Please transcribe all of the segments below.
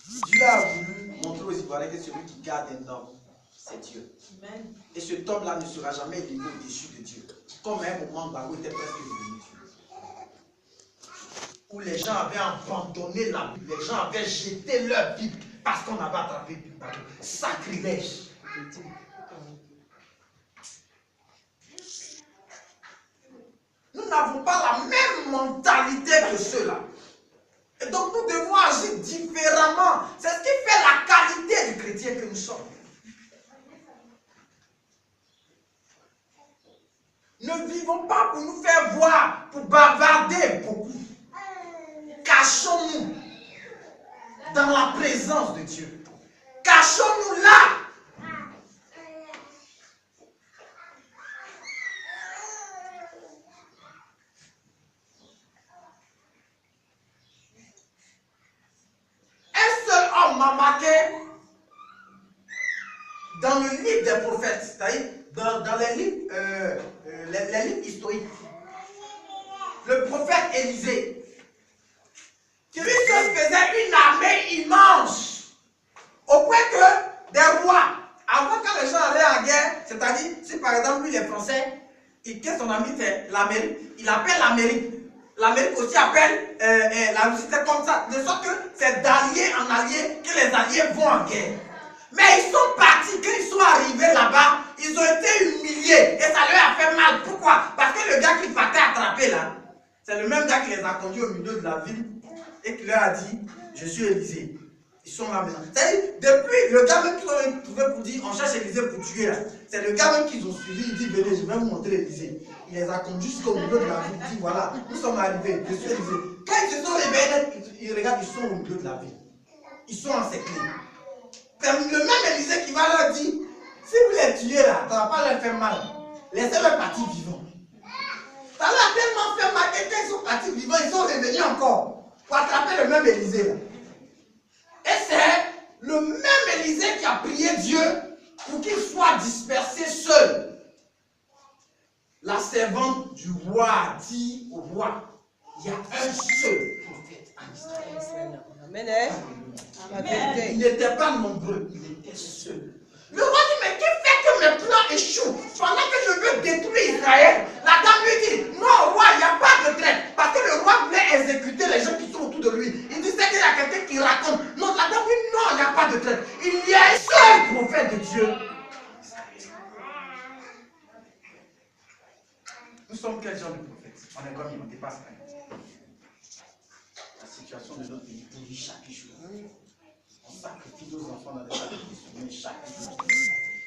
Dieu a voulu montrer aux Ivoiriens que celui qui garde un homme, c'est Dieu. Amen. Et cet homme-là ne sera jamais élevé au-dessus de Dieu. Comme à un moment, Gbagbo était presque devenu Dieu. Où les gens avaient abandonné la Bible, les gens avaient jeté leur Bible parce qu'on avait attrapé Gbagbo. Sacrilège. Nous n'avons pas la même mentalité que ceux-là. Et donc nous devons agir différemment. C'est ce qui fait la qualité du chrétien que nous sommes. Ne vivons pas pour nous faire voir, pour bavarder beaucoup. Cachons-nous dans la présence de Dieu. Cachons-nous là. Un seul homme m'a marqué dans le livre des prophètes, c'est-à-dire dans les livres historiques. Le prophète Élisée, qui lui seul faisait une armée immense, au point que des rois, avant quand les gens allaient en guerre, c'est-à-dire si par exemple lui les Français, qu'est-ce son ami fait? L'Amérique, il appelle l'Amérique. L'Amérique aussi appelle la Russie, c'est comme ça, de sorte que c'est d'allié en allié que les alliés vont en guerre. Mais ils sont partis, quand ils sont arrivés là-bas, ils ont été humiliés et ça leur a fait mal. Pourquoi? Parce que le gars qui partait attraper là, c'est le même gars qui les a conduits au milieu de la ville et qui leur a dit, je suis Élisée. Ils sont là maintenant. C'est-à-dire, depuis le gars même qu'ils ont trouvé pour dire, on cherche Élisée pour tuer là, c'est le gars même qu'ils ont suivi, il dit, venez, je vais vous montrer Élisée. Il les a conduits jusqu'au milieu de la ville, il dit, voilà, nous sommes arrivés, je suis Élisée. Quand ils se sont réveillés, ils regardent, ils sont au milieu de la ville. Ils sont encerclés. C'est le même Élisée qui va leur dire, si vous les tuez là, ça ne va pas leur faire mal. Laissez-leur partir vivants. Ça leur a tellement fait mal que quand ils sont partis vivants, ils sont revenus encore pour attraper le même Élisée là. Et c'est le même Élisée qui a prié Dieu pour qu'il soit dispersé seul. La servante du roi dit au roi, il y a un seul prophète en Israël. Amen. Amen. Il n'était pas nombreux, il était seul. Le roi dit, mais qui fait que mes plans échouent pendant que je veux détruire Israël? La dame lui dit, non roi, il n'y a pas de traite. Parce que le roi voulait exécuter les gens qui sont autour de lui. Il disait qu'il y a quelqu'un qui raconte. Non, la dame dit, non, il n'y a pas de traite. Il y a un seul prophète de Dieu. Nous sommes quel genre de prophètes? On est combien? On dépasse quand même. La situation de notre pays évolue chaque jour. On sacrifie nos enfants dans des sacrifices humains chaque jour.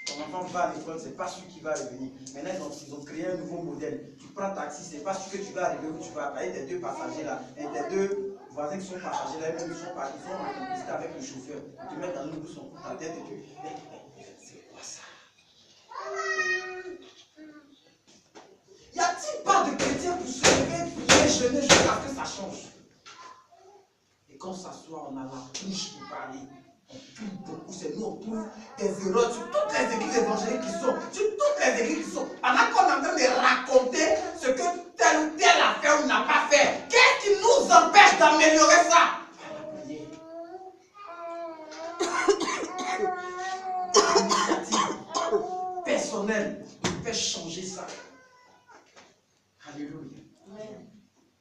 Ton enfant va à l'école, ce n'est pas celui qui va revenir. Maintenant, ils ont créé un nouveau modèle. Tu prends taxi, ce n'est pas celui que tu vas arriver où tu vas. Il y a tes deux passagers là, et tes deux voisins qui sont passagers là, ils sont en complicité avec le chauffeur. Ils te mettent dans le bouchon pour ta tête et tu. C'est quoi ça? Y a-t-il pas de chrétiens pour se lever, prier, jeûner jusqu'à ce que ça change? Et quand on s'assoit, on a la bouche pour parler. On prie beaucoup, c'est nous, on trouve des erreurs sur toutes les églises évangéliques qui sont, sur toutes les églises qui sont. Pendant qu'on est en train de raconter ce que tel ou tel a fait ou n'a pas fait, qu'est-ce qui nous empêche d'améliorer ça? L'initiative personnelle fait changer ça. Alléluia.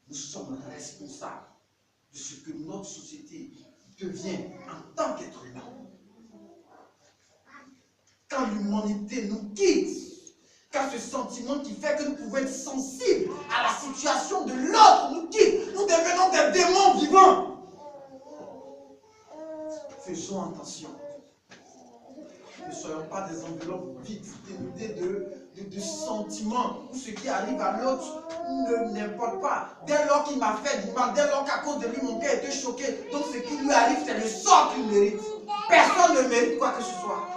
Nous sommes responsables de ce que notre société devient en tant qu'être humain. Quand l'humanité nous quitte, quand ce sentiment qui fait que nous pouvons être sensibles à la situation de l'autre nous quitte, nous devenons des démons vivants. Faisons attention. Ne soyons pas des enveloppes vides, dénudées de sentiments, où ce qui arrive à l'autre ne n'importe pas. Dès lors qu'il m'a fait du mal, dès lors qu'à cause de lui, mon cœur était choqué. Donc ce qui lui arrive, c'est le sort qu'il mérite. Personne ne mérite quoi que ce soit.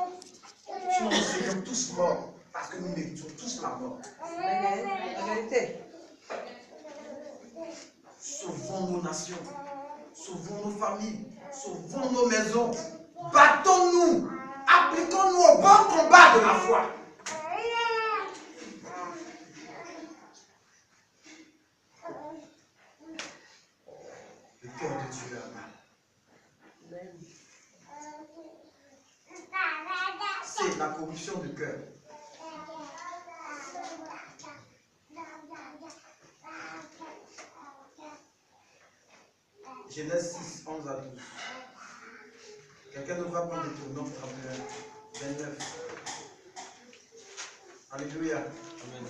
Sinon, nous serions tous morts, parce que nous méritons tous la mort. La vérité. Sauvons nos nations, sauvons nos familles, sauvons nos maisons. Battons-nous, appliquons-nous au bon combat de la foi. Le cœur de Dieu est mal. c'est la corruption du cœur. Genèse 6, 11 à 12. Quelqu'un nous va prendre Deutéronome 31, 29. Alléluia. Amen.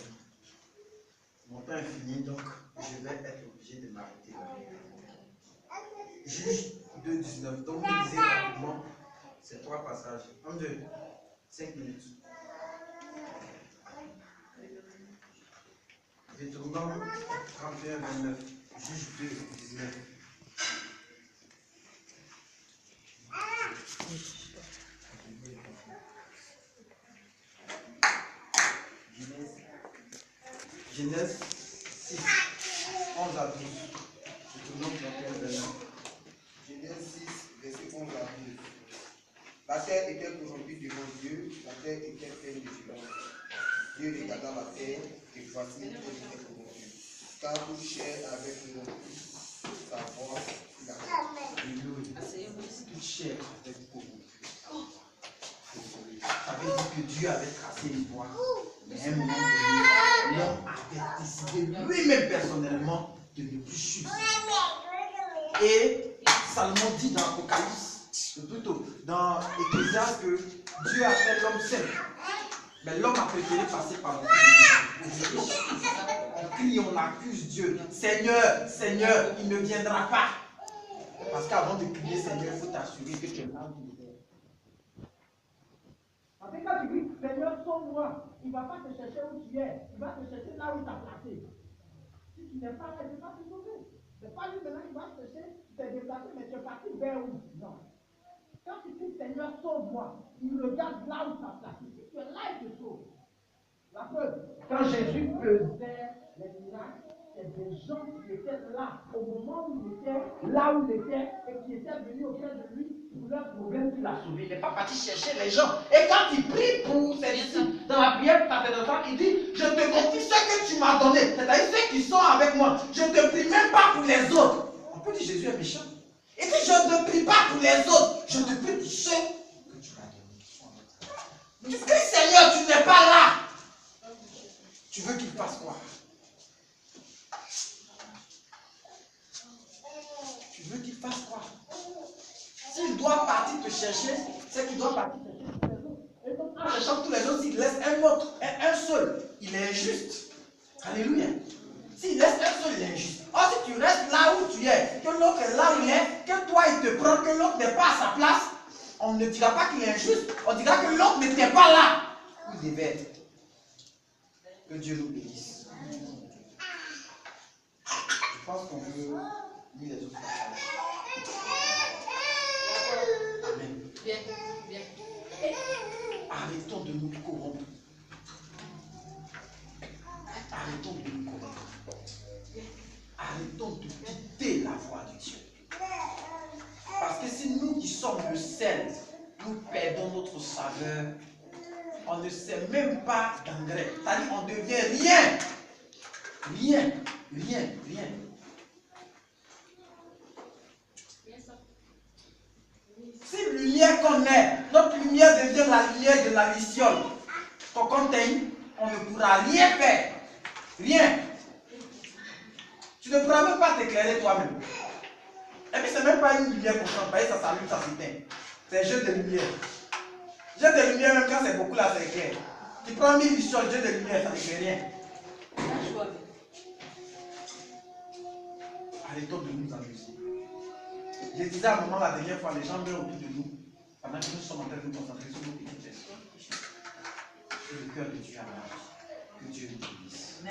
Mon temps est fini, donc je vais être obligé de m'arrêter là. Juge 2, 19. Donc vous lisez rapidement ces trois passages. 1, 2, 5 minutes. Deutéronome 31, 29. Juge 2, 19. Genèse 6, 11 à 12. Deutéronome 31, 29. Genèse 6, verset 11 à 12. La terre était corrompue devant Dieu, la terre était pleine de violence. Dieu regarda la terre, et voici elle était corrompue. Car toute chair avait corrompu sa voix sur la terre. Toute chair avait corrompu. Ça veut dire que Dieu avait tracé une voie. Mais à un moment donné, l'homme avait décidé lui-même personnellement de ne plus suivre. Et Salomon dit dans Apocalypse, ou plutôt dans Ecclésiaste, que Dieu a fait l'homme simple. Mais l'homme a préféré passer par beaucoup de choses. On crie, on accuse Dieu. Seigneur, Seigneur, il ne viendra pas. Parce qu'avant de crier Seigneur, il faut t'assurer que tu es là où il est. Parce que quand tu dis Seigneur, sauve-moi, il ne va pas te chercher où tu es, il va te chercher là où il t'a placé. Si tu n'es pas là, il ne va pas te sauver. Ce n'est pas lui maintenant qui va te chercher, tu t'es déplacé, mais tu es parti vers où? Non. Quand tu dis Seigneur, sauve-moi, il regarde là où tu as placé. Si tu es là, il te sauve. La preuve, quand Jésus faisait les miracles, c'est des gens qui étaient là, au moment où il était, là où il était, et qui étaient venus auprès de lui pour leurs problèmes qu'il a sauvés. Il n'est pas parti chercher les gens. Et quand il prie pour ses disciples, dans la prière sacerdotale, il dit, je te confie ce que tu m'as donné, c'est-à-dire ceux qui sont avec moi. Je ne te prie même pas pour les autres. On peut dire Jésus est méchant. Il dit, je ne te prie pas pour les autres, je te prie pour ceux que tu m'as donnés, qui sont avec toi. Tu cries, Seigneur, tu n'es pas là. Tu veux qu'il fasse quoi? Tu veux qu'il fasse quoi? S'il doit partir te chercher, c'est qu'il doit partir te chercher tous les autres. Et donc, en cherchant tous les autres, s'il laisse un autre, un seul, il est injuste. Alléluia. S'il laisse un seul, il est injuste. Or, si tu restes là où tu es, que l'autre est là où il est, que toi il te prend, que l'autre n'est pas à sa place, on ne dira pas qu'il est injuste. On dira que l'autre n'était pas là où il devait être. Que Dieu nous bénisse. Je pense qu'on peut lire les autres passages. Amen. Bien, bien. Arrêtons de nous corrompre. Arrêtons de nous corrompre. Arrêtons de quitter la voie de Dieu. Parce que si nous qui sommes le sel, nous perdons notre saveur, on ne sait même pas d'engrais. C'est-à-dire on devient rien. Rien, rien, rien. Si lumière qu'on est, notre lumière devient la lumière de la luciole, qu'on conteigne, on ne pourra rien faire. Rien. Tu ne pourras même pas t'éclairer toi-même. Et puis c'est même pas une lumière constante, vous voyez, ça s'allume, ça s'éteint. C'est un jeu de lumière. Jeu de lumière, même quand c'est beaucoup là, c'est clair. Tu prends 1000 lucioles, jeu de lumière, ça ne fait rien. Arrêtons de nous amuser. Je disais à un moment la dernière fois, les gens meurent autour de nous pendant que nous sommes en train de nous concentrer sur nos petites personnes. Et le cœur de Dieu a marre. Que Dieu nous bénisse.